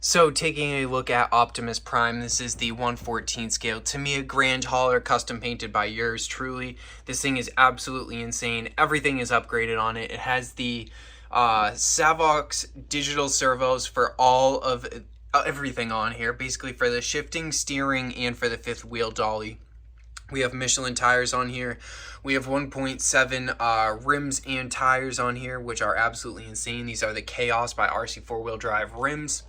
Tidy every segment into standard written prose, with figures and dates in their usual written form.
So taking a look at Optimus Prime, this is the 1/14 scale Tamiya Grand Hauler, custom painted by yours truly. This thing is absolutely insane. Everything is upgraded on it. It has the Savox digital servos for all of everything on here, basically for the shifting, steering, and for the fifth wheel dolly. We have Michelin tires on here. We have 1.7 rims and tires on here, which are absolutely insane. These are the Chaos by RC 4-wheel drive rims.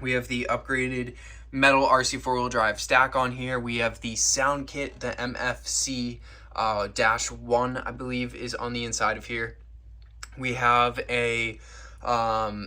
We have the upgraded metal RC 4-wheel drive stack on here. We have the sound kit, the MFC -1, I believe, is on the inside of here. We have a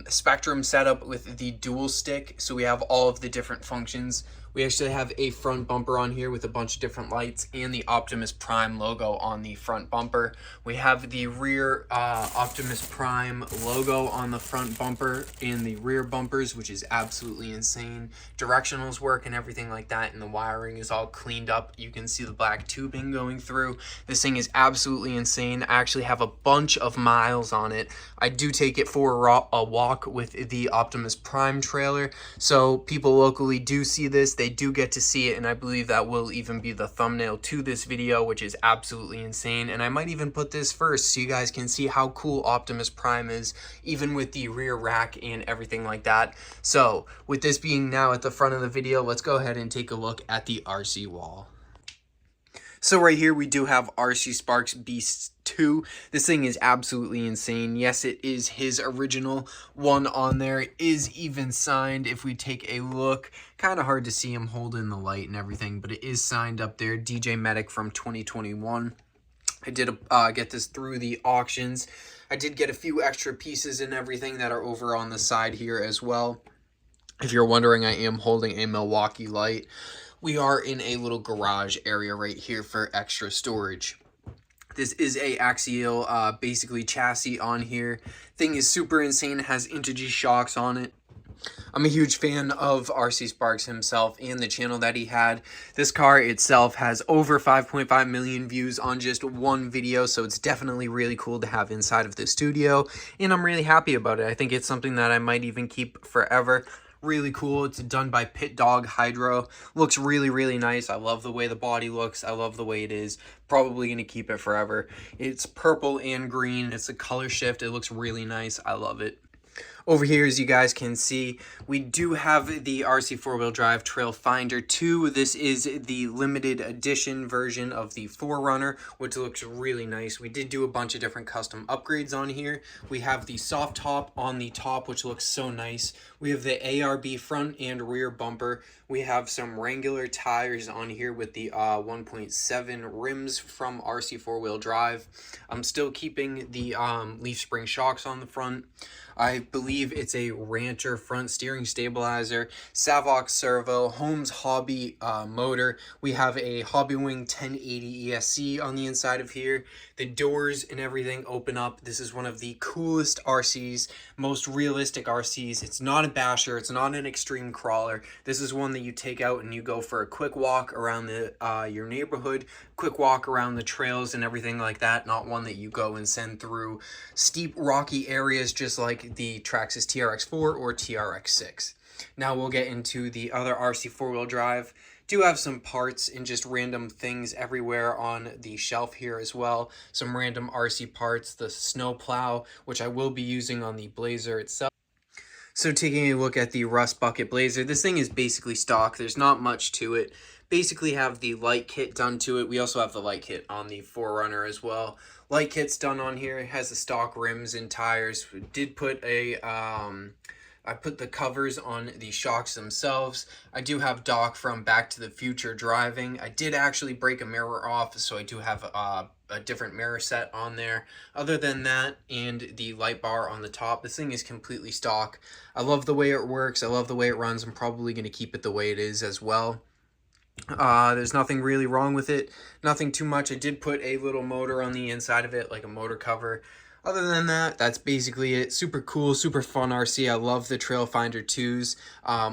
Spectrum setup with the dual stick, so we have all of the different functions. We actually have a front bumper on here with a bunch of different lights and the Optimus Prime logo on the front bumper. We have the rear Optimus Prime logo on the front bumper and the rear bumpers, which is absolutely insane. Directionals work and everything like that, and the wiring is all cleaned up. You can see the black tubing going through. This thing is absolutely insane. I actually have a bunch of miles on it. I do take it for a walk with the Optimus Prime trailer, so people locally do see this. They do get to see it, and I believe that will even be the thumbnail to this video, which is absolutely insane. And I might even put this first so you guys can see how cool Optimus Prime is, even with the rear rack and everything like that. So with this being now at the front of the video, let's go ahead and take a look at the RC wall. So right here we do have RC Sparks Beast 2. This thing is absolutely insane. Yes, it is his original one on there. It is even signed if we take a look. Kind of hard to see him holding the light and everything, but it is signed up there. DJ Medic from 2021. I did get this through the auctions. I did get a few extra pieces and everything that are over on the side here as well. If you're wondering, I am holding a Milwaukee light. We are in a little garage area right here for extra storage. This is a axial, basically chassis on here. Thing is super insane. It has Integy shocks on it. I'm a huge fan of RC Sparks himself and the channel that he had. This car itself has over 5.5 million views on just one video, so it's definitely really cool to have inside of the studio, and I'm really happy about it. I think it's something that I might even keep forever. Really cool. It's done by Pit Dog Hydro. Looks really, really nice. I love the way the body looks. I love the way it is. Probably going to keep it forever. It's purple and green. It's a color shift. It looks really nice. I love it. Over here, as you guys can see, we do have the RC 4-wheel drive Trail Finder 2. This is the limited edition version of the 4Runner, which looks really nice. We did do a bunch of different custom upgrades on here. We have the soft top on the top, which looks so nice. We have the ARB front and rear bumper. We have some Wrangler tires on here with the 1.7 rims from RC 4-wheel drive. I'm still keeping the leaf spring shocks on the front. I believe it's a Rancher front steering stabilizer, Savox servo, Holmes Hobby motor. We have a Hobbywing 1080 ESC on the inside of here. The doors and everything open up. This is one of the coolest RCs, most realistic RCs. It's not a basher. It's not an extreme crawler. This is one that you take out and you go for a quick walk around your neighborhood, quick walk around the trails and everything like that. Not one that you go and send through steep, rocky areas just like the Traxxas TRX4 or TRX6. Now we'll get into the other RC 4-wheel drive. Do have some parts and just random things everywhere on the shelf here as well. Some random RC parts, the snow plow, which I will be using on the Blazer itself. So taking a look at the Rust Bucket Blazer, this thing is basically stock. There's not much to it. Basically have the light kit done to it. We also have the light kit on the 4Runner as well. Light kit's done on here. It has the stock rims and tires. We did put a I put the covers on the shocks themselves. I do have Doc from Back to the Future driving. I did actually break a mirror off, so I do have a different mirror set on there. Other than that, and the light bar on the top, this thing is completely stock. I love the way it works. I love the way it runs. I'm probably going to keep it the way it is as well. There's nothing really wrong with it. Nothing too much. I did put a little motor on the inside of it, like a motor cover. Other than that, that's basically it. Super cool, super fun RC. I love the Trail Finder 2s.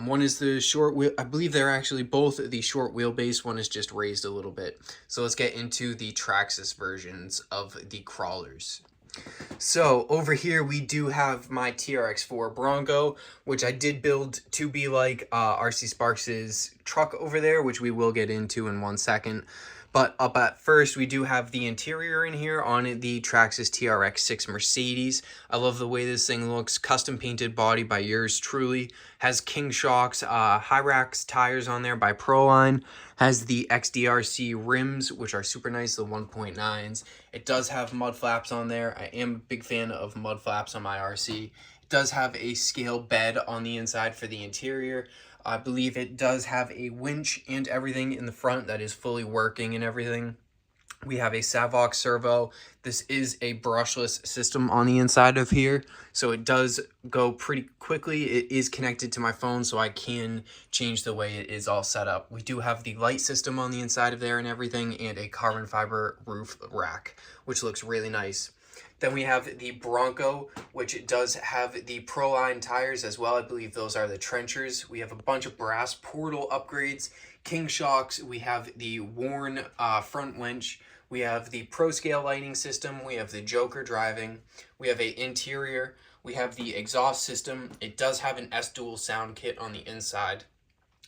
One is the short wheel. I believe they're actually both the short wheelbase. One is just raised a little bit. So let's get into the Traxxas versions of the crawlers. So over here we do have my TRX4 Bronco, which I did build to be like RC Sparks's truck over there, which we will get into in 1 second. But up at first, we do have the interior in here on the Traxxas TRX6 Mercedes. I love the way this thing looks. Custom painted body by yours truly. Has King Shocks, Hyrax tires on there by Proline. Has the XDRC rims, which are super nice, the 1.9s. It does have mud flaps on there. I am a big fan of mud flaps on my RC. It does have a scale bed on the inside for the interior. I believe it does have a winch and everything in the front that is fully working and everything. We have a Savox servo. This is a brushless system on the inside of here, so it does go pretty quickly. It is connected to my phone, so I can change the way it is all set up. We do have the light system on the inside of there and everything, and a carbon fiber roof rack, which looks really nice. Then we have the Bronco, which does have the Proline tires as well. I believe those are the trenchers. We have a bunch of brass portal upgrades, King Shocks. We have the worn front winch. We have the Pro Scale lighting system. We have the Joker driving. We have a interior. We have the exhaust system. It does have an S-Dual sound kit on the inside.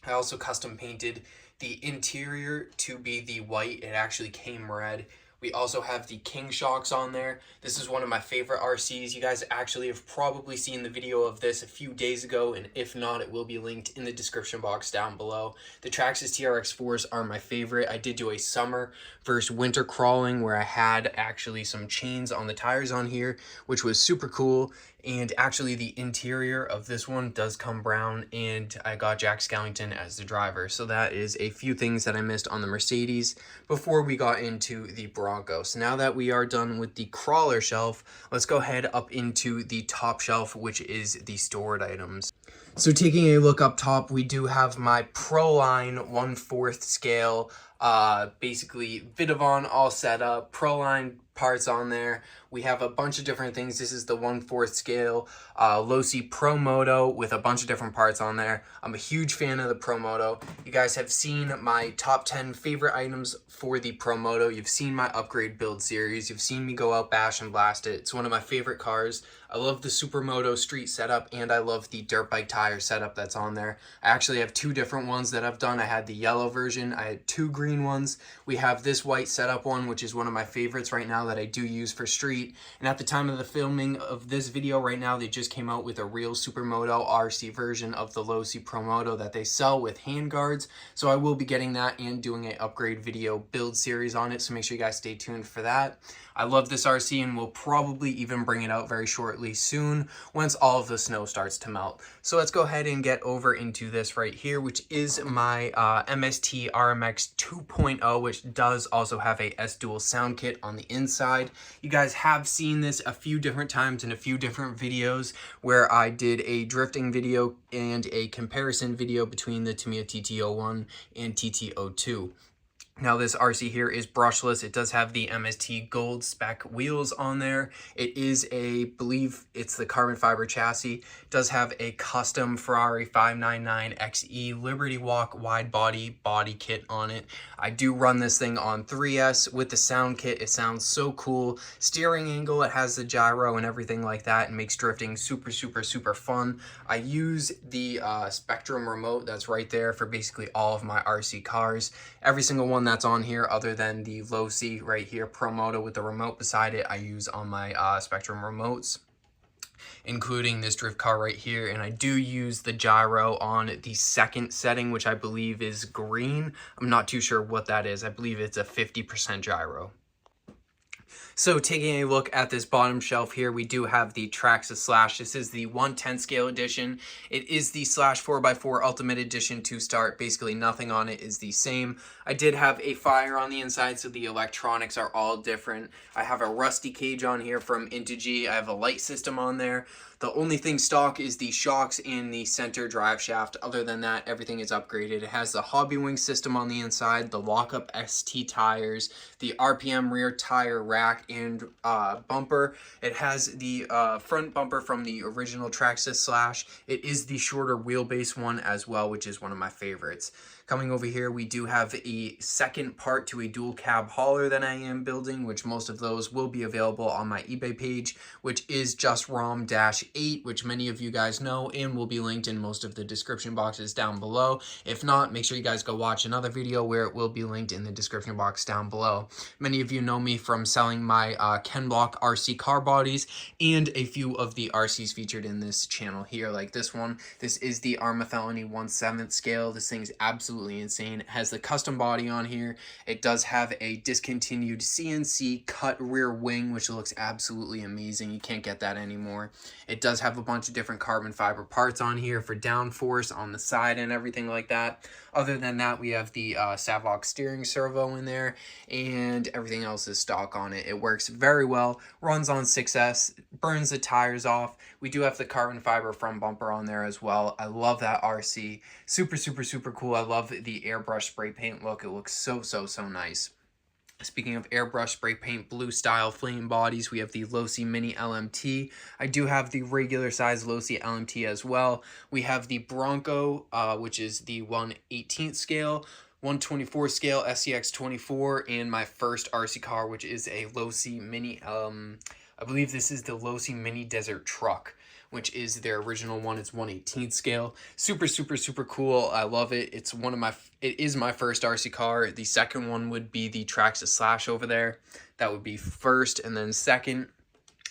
I also custom painted the interior to be the white. It actually came red. We also have the King Shocks on there. This is one of my favorite RCs. You guys actually have probably seen the video of this a few days ago, and if not, it will be linked in the description box down below. The Traxxas TRX4s are my favorite. I did do a summer versus winter crawling where I had actually some chains on the tires on here, which was super cool. And actually the interior of this one does come brown, and I got Jack Skellington as the driver. So that is a few things that I missed on the Mercedes before we got into the Bronco. So now that we are done with the crawler shelf, let's go ahead up into the top shelf, which is the stored items. So taking a look up top, we do have my Proline 1/4 scale, basically Vidavon all set up, Proline parts on there. We have a bunch of different things. This is the 1/4 scale Losi Pro Moto with a bunch of different parts on there. I'm a huge fan of the Pro Moto. You guys have seen my top 10 favorite items for the Pro Moto. You've seen my upgrade build series. You've seen me go out bash and blast it. It's one of my favorite cars. I love the Supermoto street setup, and I love the dirt bike tire setup that's on there. I actually have two different ones that I've done. I had the yellow version. I had two green ones. We have this white setup one, which is one of my favorites right now that I do use for street. And at the time of the filming of this video right now, they just came out with a real Supermoto RC version of the Losi Pro Moto that they sell with handguards. So I will be getting that and doing an upgrade video build series on it. So make sure you guys stay tuned for that. I love this RC, and we'll probably even bring it out very shortly soon once all of the snow starts to melt. So let's go ahead and get over into this right here, which is my MST RMX 2.0, which does also have a S-Dual sound kit on the inside. You guys have seen this a few different times in a few different videos where I did a drifting video and a comparison video between the Tamiya TT01 and TT02. Now this RC here is brushless. It does have the MST Gold spec wheels on there. It is believe it's the carbon fiber chassis. It does have a custom Ferrari 599 XE Liberty Walk wide body kit on it. I do run this thing on 3S with the sound kit. It sounds so cool. Steering angle, it has the gyro and everything like that, and makes drifting super, super, super fun. I use the Spectrum remote that's right there for basically all of my RC cars. Every single one that's on here other than the Losi right here Pro Moto with the remote beside it, I use on my Spectrum remotes, including this drift car right here. And I do use the gyro on the second setting, which I believe is green. I'm not too sure what that is. I believe it's a 50% gyro. So taking a look at this bottom shelf here, we do have the Traxxas Slash. This is the 1/10 scale edition. It is the Slash 4x4 Ultimate Edition to start. Basically nothing on it is the same. I did have a fire on the inside, so the electronics are all different. I have a rusty cage on here from Intigi. I have a light system on there. The only thing stock is the shocks and the center drive shaft. Other than that, everything is upgraded. It has the hobby wing system on the inside, the lockup ST tires, the RPM rear tire rack and bumper. It has the front bumper from the original Traxxas Slash. It is the shorter wheelbase one as well, which is one of my favorites. Coming over here, we do have a second part to a dual cab hauler that I am building, which most of those will be available on my eBay page, which is just ROM-8, which many of you guys know and will be linked in most of the description boxes down below. If not, make sure you guys go watch another video where it will be linked in the description box down below. Many of you know me from selling my Ken Block RC car bodies and a few of the RCs featured in this channel here, like this one. This is the Arma Felony 1/7 scale. This thing's absolutely insane. It has the custom body on here. It does have a discontinued CNC cut rear wing, which looks absolutely amazing. You can't get that anymore. It does have a bunch of different carbon fiber parts on here for downforce on the side and everything like that. Other than that, we have the Savok steering servo in there, and everything else is stock on it. It works very well, runs on 6S, burns the tires off. We do have the carbon fiber front bumper on there as well. I love that RC. Super, super, super cool. I love the airbrush spray paint look. It looks so, so, so nice. Speaking of airbrush spray paint blue style flame bodies, we have the Losi Mini LMT. I do have the regular size Losi LMT as well. We have the Bronco, which is the 1/18 scale, 1/24 scale SCX 24, and my first RC car, which is a Losi Mini, I believe this is the Losi Mini Desert Truck, which is their original one. It's 1/18 scale. Super, super, super cool. I love it. It is my first RC car. The second one would be the Traxxas Slash over there. That would be first, and then second.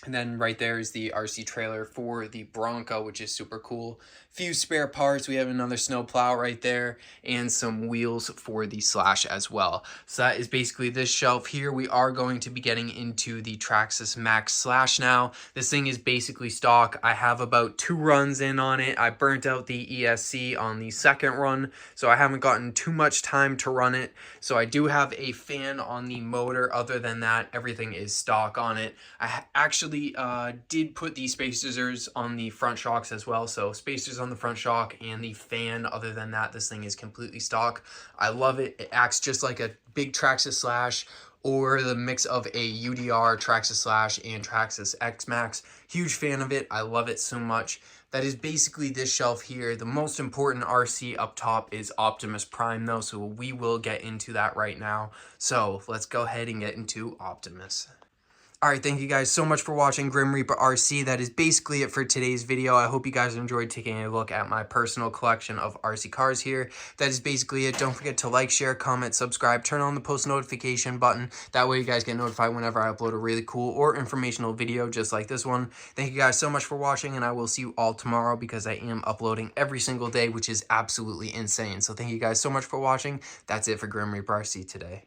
And then right there is the RC trailer for the Bronco, which is super cool. Few spare parts. We have another snow plow right there and some wheels for the Slash as well. So that is basically this shelf here. We are going to be getting into the Traxxas Max Slash now. This thing is basically stock. I have about 2 runs in on it. I burnt out the ESC on the second run, so I haven't gotten too much time to run it. So I do have a fan on the motor. Other than that, everything is stock on it. I actually did put the spacers on the front shocks as well, so spacers on the front shock and the fan. Other than that, this thing is completely stock. I love it. It acts just like a big Traxxas Slash or the mix of a UDR, Traxxas Slash, and Traxxas X-Max. Huge fan of it. I love it so much. That is basically this shelf here. The most important RC up top is Optimus Prime though, so we will get into that right now. So let's go ahead and get into Optimus. Alright, thank you guys so much for watching Grim Reaper RC. That is basically it for today's video. I hope you guys enjoyed taking a look at my personal collection of RC cars here. That is basically it. Don't forget to like, share, comment, subscribe, turn on the post notification button. That way you guys get notified whenever I upload a really cool or informational video just like this one. Thank you guys so much for watching, and I will see you all tomorrow because I am uploading every single day, which is absolutely insane. So thank you guys so much for watching. That's it for Grim Reaper RC today.